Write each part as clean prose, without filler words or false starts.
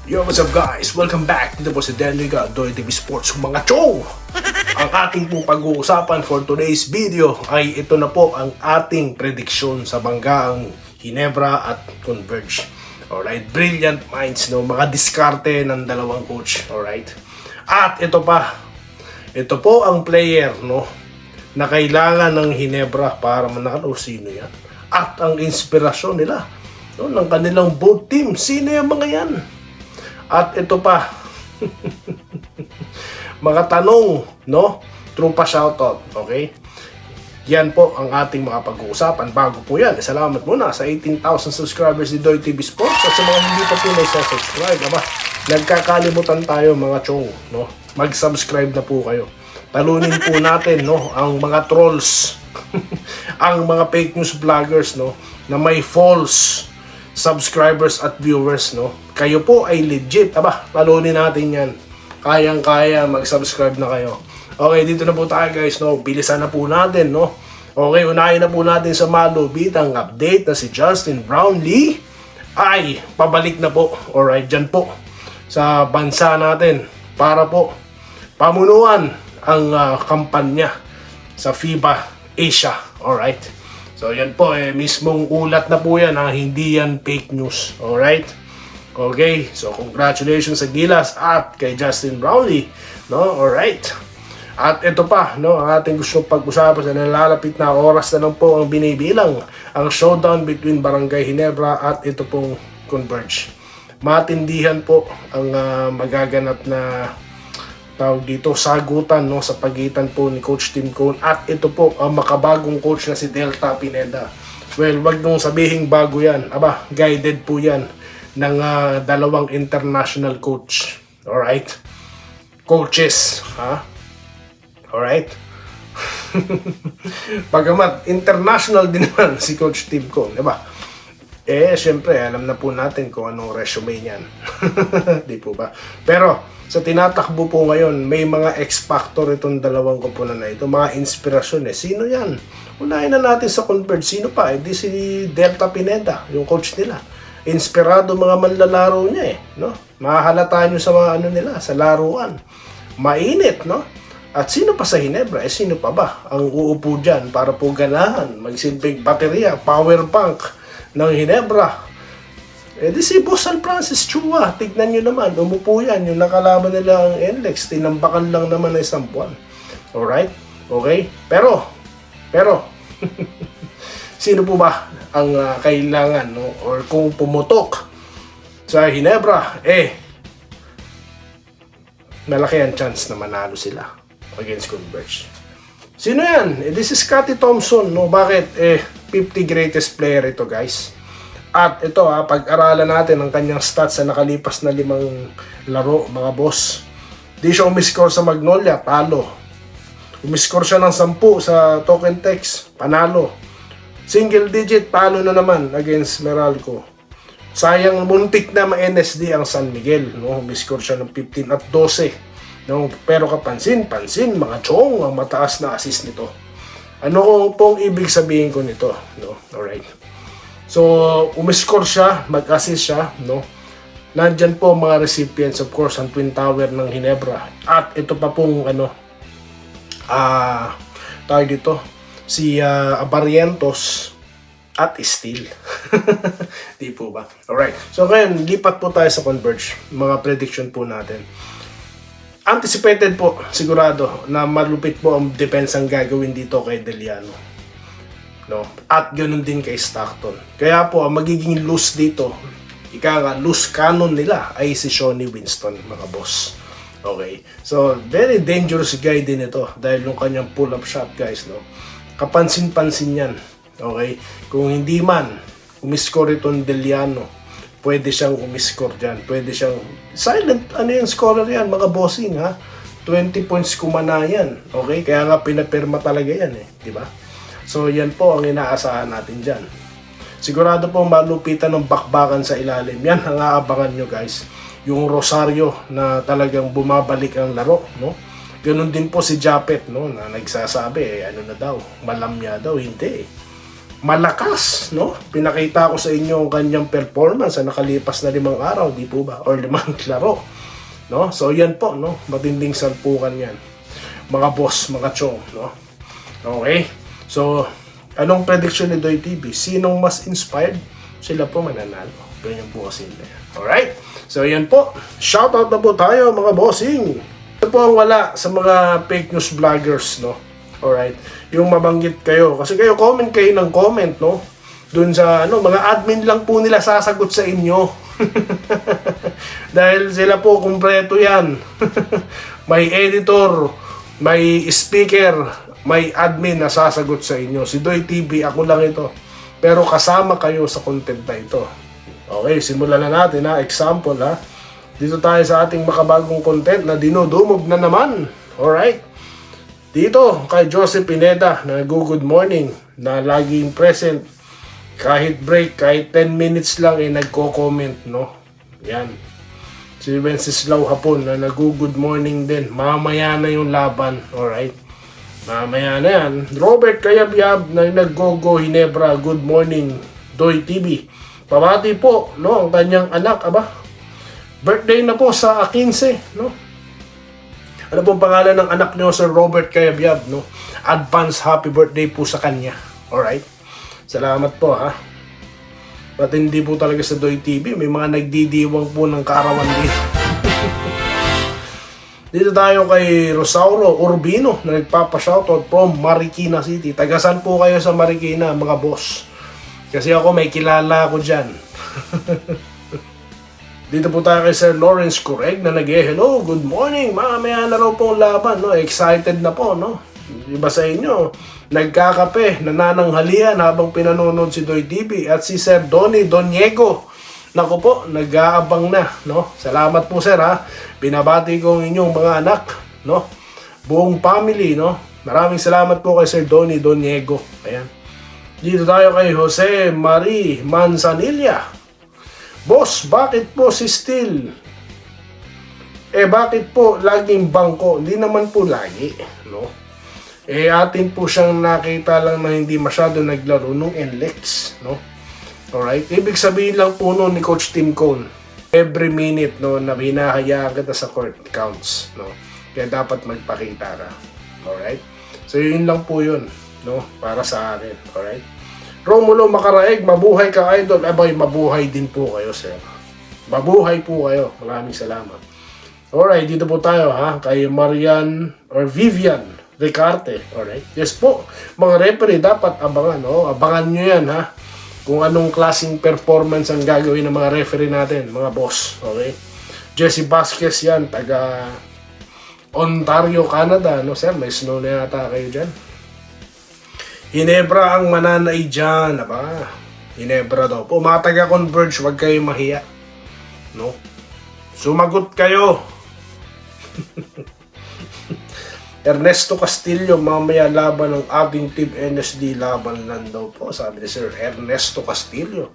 Yo, what's up guys? Welcome back. Dito po si Denriga, Doy TV Sports, mga chow! Ang ating pong pag-uusapan for today's video ay ito na po ang ating prediksyon sa banggaang Ginebra at Converge. Alright, brilliant minds, no? Mga diskarte ng dalawang coach. Alright? At ito pa, ito po ang player, no? Na kailangan ng Ginebra para manalo. Sino yan? At ang inspirasyon nila, no? Ng kanilang both team. Sino yung mga yan? At ito pa, mga tanong, no? True pa shoutout, okay? Yan po ang ating mga pag-uusapan. Bago po yan, salamat muna sa 18,000 subscribers ni Doy TV Sports. At sa mga hindi pa po na-subscribe, nagkakalimutan tayo mga chong, no? Mag-subscribe na po kayo. Talunin po natin, no? Ang mga trolls, ang mga fake news vloggers, no? Na may false subscribers at viewers, no? Kayo po ay legit. Talunin natin yan. Kayang-kaya, mag-subscribe na kayo. Okay, dito na po tayo guys, no? Bilisan na po natin, no? Okay, unahin na po natin sa malupitang update na si Justin Brownlee ay pabalik na po. Alright, dyan po sa bansa natin para po pamunuan ang kampanya sa FIBA Asia. Alright. So yan po, mismong ulat na po yan, hindi yan fake news. Alright? Okay, so congratulations sa Gilas at kay Justin Brownlee, no? Alright. At ito pa, no, ang ating gusto pag-usapan sa nalalapit na oras na lang po ang binibilang ang showdown between Barangay Ginebra at ito pong Converge. Matindihan po ang magaganap na tawag dito, sagutan, no, sa pagitan po ni Coach Tim Cone at ito po ang makabagong coach na si Delta Pineda. Well, wag nung sabihing bago yan. Guided po yan ng dalawang international coach. Alright? Coaches. Ha? Alright? Pagamat international din naman si Coach Tim Cone. Diba? Syempre, alam na po natin kung anong resume niyan. Di po ba? Pero, sa tinatakbo po ngayon, may mga X-factor itong dalawang koponan na ito. Mga inspirasyon Sino yan? Unahin na natin sa Converge. Sino pa? Di si Delta Pineda, yung coach nila. Inspirado mga manlalaro niya no? Mahahalata nyo sa mga ano nila, sa laruan. Mainit, no? At sino pa sa Ginebra? Sino pa ba ang uupo dyan para po ganahan, magsilbing baterya, power bank ng Ginebra? Di si Boss San Francis Chua, tignan nyo naman, umupo yan, yung nakalaban nila ang NLEX, tinambakan lang naman na isang buwan. Alright? Okay? Pero, sino po ba ang kailangan, no? Or kung pumutok sa Ginebra, malaki ang chance na manalo sila against Converge. Sino yan? This is Scottie Thompson, no? Bakit? 50 greatest player ito, guys. At ito pag-aralan natin ang kanyang stats sa nakalipas na 5 laro, mga boss. Di siya umiscore sa Magnolia, talo. Umiscore siya ng 10 sa Token Text, panalo. Single digit, talo na naman against Meralco. Sayang, muntik na ma-NSD ang San Miguel, no? Umiscore siya ng 15 at 12. No? Pero kapansin, mga chong, ang mataas na assist nito. Ano pong ibig sabihin ko nito? No? Alright. So, umiscore siya, mag-assist siya, no? Nandyan po mga recipients, of course, ang Twin Tower ng Ginebra. At ito pa pong, tawag dito, si Barrientos at Steel. Di po ba? Alright. So, ngayon, lipat po tayo sa Converge. Mga prediction po natin. Anticipated po, sigurado, na malupit po ang depensang gagawin dito kay Deliano. No? At ganoon din kay Stockton. Kaya po, ang magiging loose dito, loose cannon nila ay si Shawnee Winston, mga boss. Okay? So, very dangerous guy din ito dahil yung kanyang pull-up shot, guys, no? Kapansin-pansin yan. Okay? Kung hindi man umiscore itong Deliano, pwede siyang umiscore dyan. Pwede siyang silent, yung scorer yan, mga bossing, ha? 20 points kumana yan. Okay? Kaya nga pinapirma talaga yan, di ba? So, yan po ang inaasahan natin dyan. Sigurado po malupitan ng bakbakan sa ilalim. Yan ang aabangan nyo, guys. Yung Rosario na talagang bumabalik ang laro, no? Ganun din po si Japet, no? Na nagsasabi, ano na daw, malamya daw, hindi. malakas, no? Pinakita ko sa inyo ang kanyang performance sa nakalipas na 5 araw, di po ba? Or 5 laro, no? So yan po, no? Matinding salpukan yan. Mga boss, mga chong, no? Okay? So, anong prediction ni Doy TV? Sinong mas inspired? Sila po mananalo. Ganyan po kasi nila. Alright? So yan po. Shoutout na po tayo mga bossing. Ito po ang wala sa mga fake news vloggers, no? Alright? Yung mabanggit kayo. Kasi kayo comment kayo ng comment, no? Dun sa, mga admin lang po nila sasagot sa inyo. Dahil sila po kumpleto yan. May editor, may speaker, may admin na sasagot sa inyo. Si Doy TV, ako lang ito. Pero kasama kayo sa content na ito. Okay, simulan na natin ha. Example ha. Dito tayo sa ating makabagong content na dinudumog na naman. Alright. Dito kay Joseph Pineda na good morning na laging present. Kahit break, kahit 10 minutes lang nagko-comment, no? Yan. Si Wenceslao Hapon na good morning din. Mamaya na yung laban. Alright. Mamaya na yan. Robert Kayabyab na nag-go Hinebra. Good morning, Doy TV. Pabati po, no? Ang kanyang anak, birthday na po sa 15, no? Ano pong pangalan ng anak nyo, Sir Robert Kayabyab, no? Advance happy birthday po sa kanya. Alright? Salamat po, ha? At hindi po talaga sa Doy TV. May mga nagdidiwang po ng kaarawan dito. Dito tayo kay Rosauro Urbino na nagpapa-shoutout from Marikina City. Tagasan po kayo sa Marikina, mga boss. Kasi ako may kilala ako dyan. Dito po tayo kay Sir Lawrence Correg na hello, good morning, mamaya na raw pong laban, no? Excited na po, no? Iba sa inyo, nagkakape, nanananghalian habang pinanonood si Doy TV at si Sir Donnie Doniego. Naku po, nag-aabang na, no? Salamat po, sir, ha? Binabati ko ang inyong mga anak, no? Buong family, no? Maraming salamat po kay Sir Donnie Doniego. Ayan. Dito tayo kay Jose Marie Manzanilla. Boss, bakit po si Steel? Bakit po laging bangko? Hindi naman po lagi, no? Atin po siyang nakita lang na hindi masyado naglaro nung NLEX, no? Alright? Ibig sabihin lang po noon ni Coach Tim Cone, every minute, no, na hinahayaan kita sa court counts, no? Kaya dapat magpakita ka. Alright? So, yun lang po yun, no? Para sa akin. Alright? Romulo Macaraeg, mabuhay ka, idol. Abay, mabuhay din po kayo, sir. Mabuhay po kayo. Maraming salamat. Alright, dito po tayo, ha? Kay Marian or Vivian Ricarte. Alright? Yes po. Mga referee, dapat abangan, no? Abangan nyo yan, ha? Kung anong klaseng performance ang gagawin ng mga referee natin, mga boss. Okay? Jesse Vasquez yan, taga Ontario, Canada. No, sir? May snow na yata kayo dyan. Hinebra ang mananay dyan. Hinebra daw. Po, mga taga-Converge, huwag kayo mahiya. No? Sumagot kayo. Ernesto Castillo, mamaya laban ng ating Team NSD, laban lang daw po, sabi ni Sir Ernesto Castillo.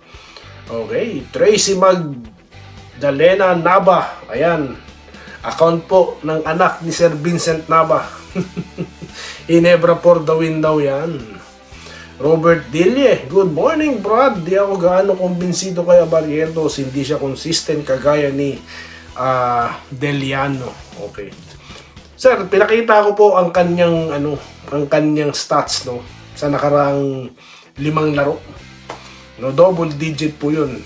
Okay, Tracy Magdalena Nava, ayan, account po ng anak ni Sir Vincent Nava. Hinebra for the win daw yan. Robert Dille, good morning Brad, di ako gaano kumbinsido kay Abarientos, hindi siya consistent kagaya ni Deliano. Okay. Sir, pinakita ko po ang kanyang stats, no, sa nakaraang 5 laro. No, double digit po 'yun.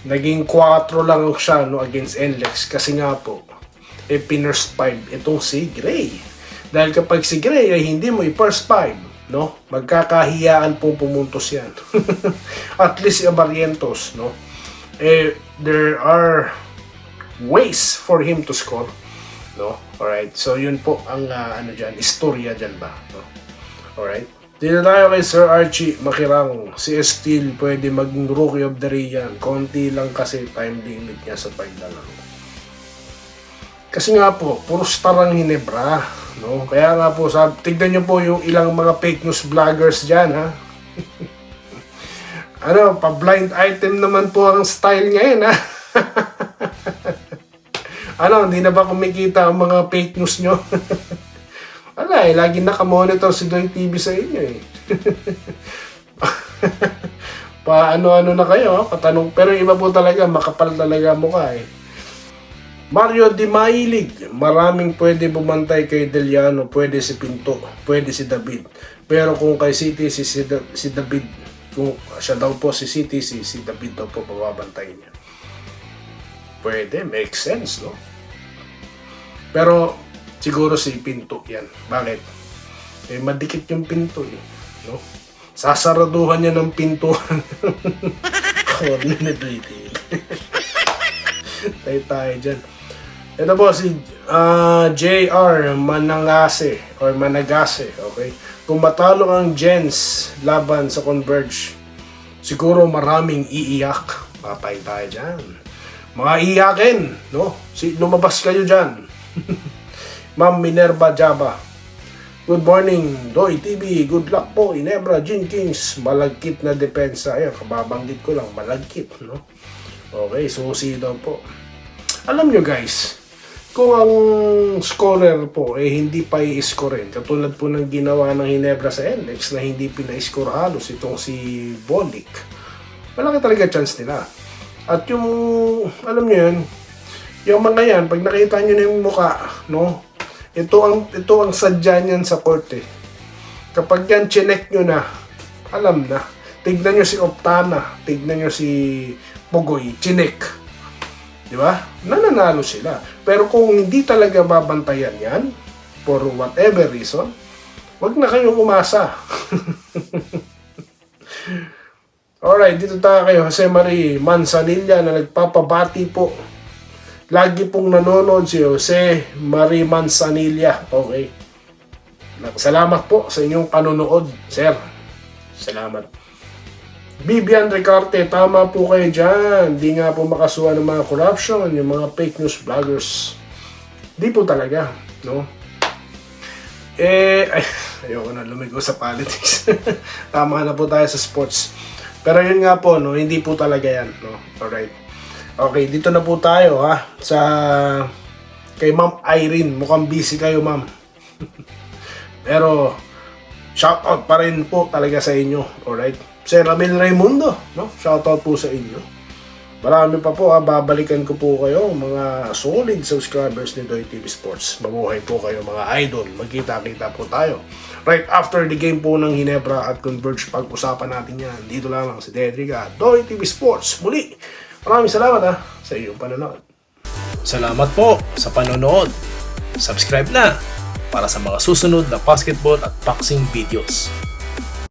Naging 4 lang siya, no, against NLEX kasi nga po pinurst 5 itong si Gray. Dahil kapag si Gray ay hindi mo i-first 5, no, magkakahiyaan pong pumuntos yan. At least si Abarientos, no, there are ways for him to score, no. Alright, so yun po ang istorya dyan ba, no? Alright, dito tayo kay Sir Archie Makirang. Si Steel pwede maging rookie of the year yan, konti lang kasi time limit niya sa paglalaro. Kasi nga po, puro star ang Hinebra, no? Kaya nga po, tignan nyo po yung ilang mga fake news vloggers dyan, ha? Pa-blind item naman po ang style ngayon, ha? Hindi na ba kumikita ang mga fake news nyo? Lagi nakamonitor si Doy TV sa inyo, eh. Paano-ano na kayo, patanong. Pero iba po talaga, makapal talaga mukha eh. Mario Di Mailig, maraming pwede bumantay kay Deliano, pwede si Pinto, pwede si David. Pero kung kay City, si David, kung siya daw po si City, si David daw po bababantay niya. Pwede, makes sense, no? Pero siguro si Pinto yan. Bakit? Eh, madikit yung pinto eh, no? Sasaraduhan niya ng pintuan. Coordinated. Tayo dyan. Ito po si JR Manangase or Managase, okay? Kung matalo ang Gens laban sa Converge, siguro maraming iiyak. Patay tayo dyan. Mga iiyakin, no? Lumabas kayo dyan. Ma'am Minerva Jaba. Good morning, Doy TV. Good luck po, Inebra, Gin Kings. Malagkit na depensa. Ayan, kababanggit ko lang, malagkit, no? Okay, susi daw po. Alam nyo guys, kung ang scorer po hindi pa i-scorein, katulad po ng ginawa ng Ginebra sa NX na hindi pina-score halos itong si Bolick, malaki talaga chance nila. At yung, alam nyo yun, yung mga yan, pag nakita nyo na yung mukha, no? Ito ang sadya niyan sa korte. Kapag yan chinek nyo na, alam na. Tignan nyo si Optana, tignan nyo si Pugoy, chinek. Di ba? Nananalo sila. Pero kung hindi talaga babantayan yan, for whatever reason, wag na kayong umasa. Alright, dito tayo kayo. Jose Marie Manzanilla na nagpapabati po. Lagi pong nanonood si Jose Marie Manzanilla. Okay. Salamat po sa inyong panonood, sir. Salamat. Bibian Ricarte, tama po kayo dyan. Di nga po makasuha ng mga corruption, yung mga fake news vloggers. Di po talaga, no? Ayoko na lumigo sa politics. Tama na po tayo sa sports. Pero yun nga po, no? Hindi po talaga yan, no? Alright. Okay, dito na po tayo, ha? Kay Ma'am Irene. Mukhang busy kayo, ma'am. Pero, shoutout pa rin po talaga sa inyo, alright? Sir Ramil Raimundo, no? Shoutout po sa inyo. Marami pa po, ha? Babalikan ko po kayo, mga solid subscribers ni Doy TV Sports. Mabuhay po kayo, mga idol. Magkita-kita po tayo. Right after the game po ng Ginebra at Converge, pag-usapan natin yan. Dito lang si Dedrick at Doy TV Sports. Muli, maraming salamat sa iyong panonood. Salamat po sa panonood. Subscribe na para sa mga susunod na basketball at boxing videos.